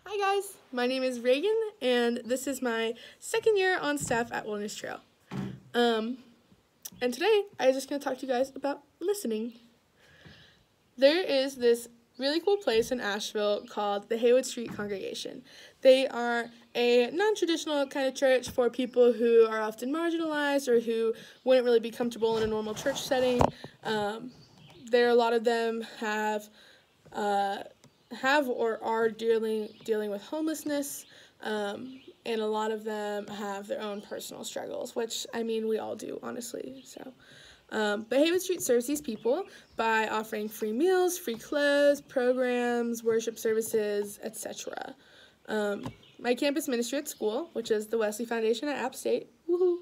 Hi guys, my name is Regan, and this is my second year on staff at Wilderness Trail. And today I'm just going to talk to you guys about listening. There is this really cool place in Asheville called the Haywood Street Congregation. They are a non-traditional kind of church for people who are often marginalized or who wouldn't really be comfortable in a normal church setting. A lot of them have or are dealing with homelessness, and a lot of them have their own personal struggles, which, I mean, we all do, honestly. But Haywood Street serves these people by offering free meals, free clothes, programs, worship services, etc. My campus ministry at school, which is the Wesley Foundation at App State, woohoo!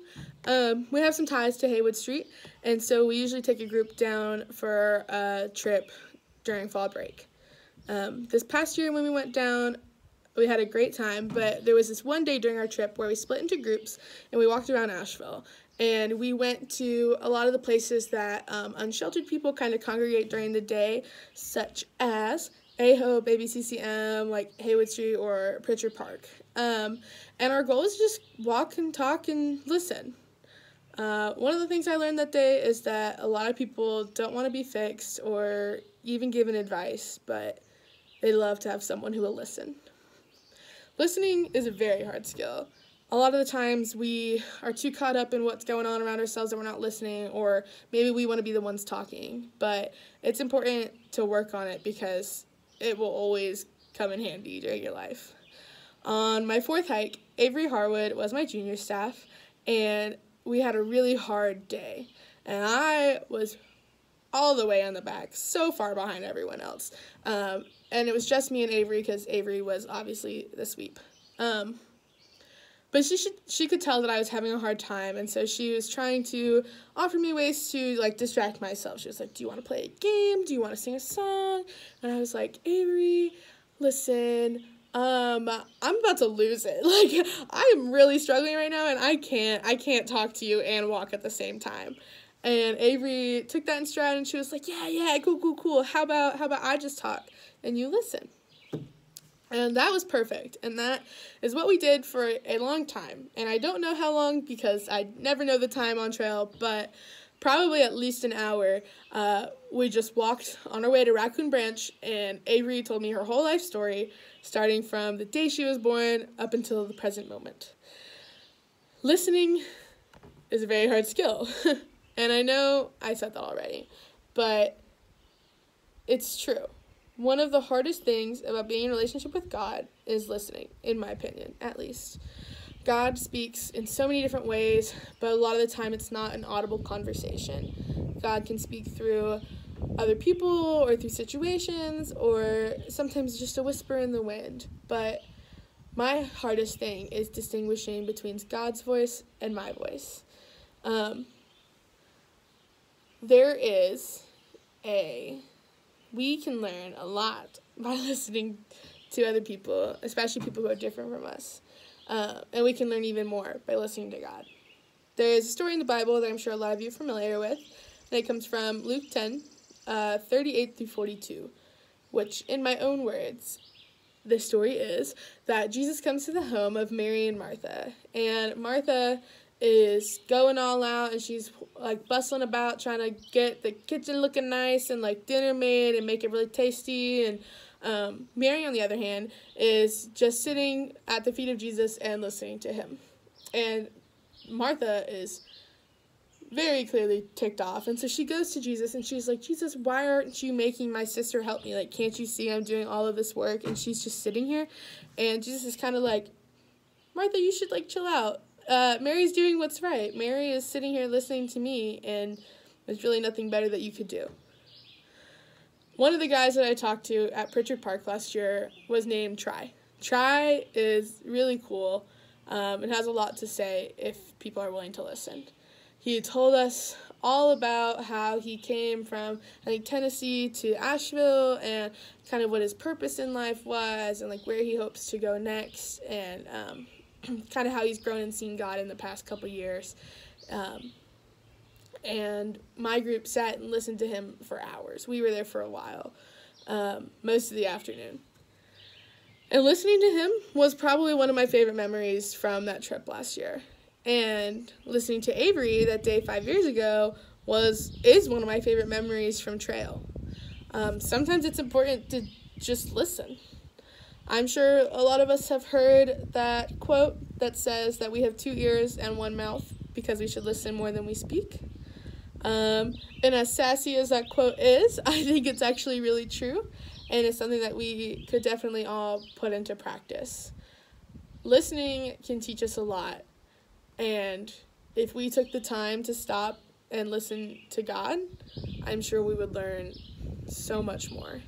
We have some ties to Haywood Street, and so we usually take a group down for a trip during fall break. This past year when we went down, we had a great time, but there was this one day during our trip where we split into groups and we walked around Asheville. And we went to a lot of the places that unsheltered people kind of congregate during the day, such as AHO, Baby CCM, like Haywood Street or Pritchard Park. And our goal is to just walk and talk and listen. One of the things I learned that day is that a lot of people don't want to be fixed or even given advice, but they love to have someone who will listen. Listening is a very hard skill. A lot of the times we are too caught up in what's going on around ourselves that we're not listening, or maybe we want to be the ones talking. But it's important to work on it because it will always come in handy during your life. On my fourth hike, Avery Harwood was my junior staff, and we had a really hard day. And I was all the way on the back, so far behind everyone else. And it was just me and Avery because Avery was obviously the sweep. But she could tell that I was having a hard time, and so she was trying to offer me ways to, like, distract myself. She was like, do you want to play a game? Do you want to sing a song? And I was like, Avery, listen, I'm about to lose it. Like, I am really struggling right now, and I can't talk to you and walk at the same time. And Avery took that in stride, and she was like, yeah, cool. How about I just talk and you listen? And that was perfect, and that is what we did for a long time. And I don't know how long because I never know the time on trail, but probably at least an hour. We just walked on our way to Raccoon Branch, and Avery told me her whole life story, starting from the day she was born up until the present moment. Listening is a very hard skill. And I know I said that already, but it's true. One of the hardest things about being in a relationship with God is listening, in my opinion, at least. God speaks in so many different ways, but a lot of the time it's not an audible conversation. God can speak through other people or through situations or sometimes just a whisper in the wind. But my hardest thing is distinguishing between God's voice and my voice. We can learn a lot by listening to other people, especially people who are different from us. And we can learn even more by listening to God. There's a story in the Bible that I'm sure a lot of you are familiar with, and it comes from Luke 10, 38 through 42, which, in my own words, the story is that Jesus comes to the home of Mary and Martha, and Martha is going all out, and she's like bustling about trying to get the kitchen looking nice and like dinner made and make it really tasty. And Mary, on the other hand, is just sitting at the feet of Jesus and listening to him. And Martha is very clearly ticked off, and so she goes to Jesus and she's like, Jesus, why aren't you making my sister help me? Like, can't you see I'm doing all of this work and she's just sitting here? And Jesus is kind of like, Martha, you should like chill out. Mary's doing what's right. Mary is sitting here listening to me, and there's really nothing better that you could do. One of the guys that I talked to at Pritchard Park last year was named Try. Try is really cool and has a lot to say if people are willing to listen. He told us all about how he came from, I think, Tennessee to Asheville and kind of what his purpose in life was and like where he hopes to go next, and kind of how he's grown and seen God in the past couple years. And my group sat and listened to him for hours. We were there for a while, most of the afternoon. And listening to him was probably one of my favorite memories from that trip last year. And listening to Avery that day 5 years ago is one of my favorite memories from trail. Sometimes it's important to just listen. I'm sure a lot of us have heard that quote that says that we have 2 ears and 1 mouth because we should listen more than we speak. And as sassy as that quote is, I think it's actually really true, and it's something that we could definitely all put into practice. Listening can teach us a lot, and if we took the time to stop and listen to God, I'm sure we would learn so much more.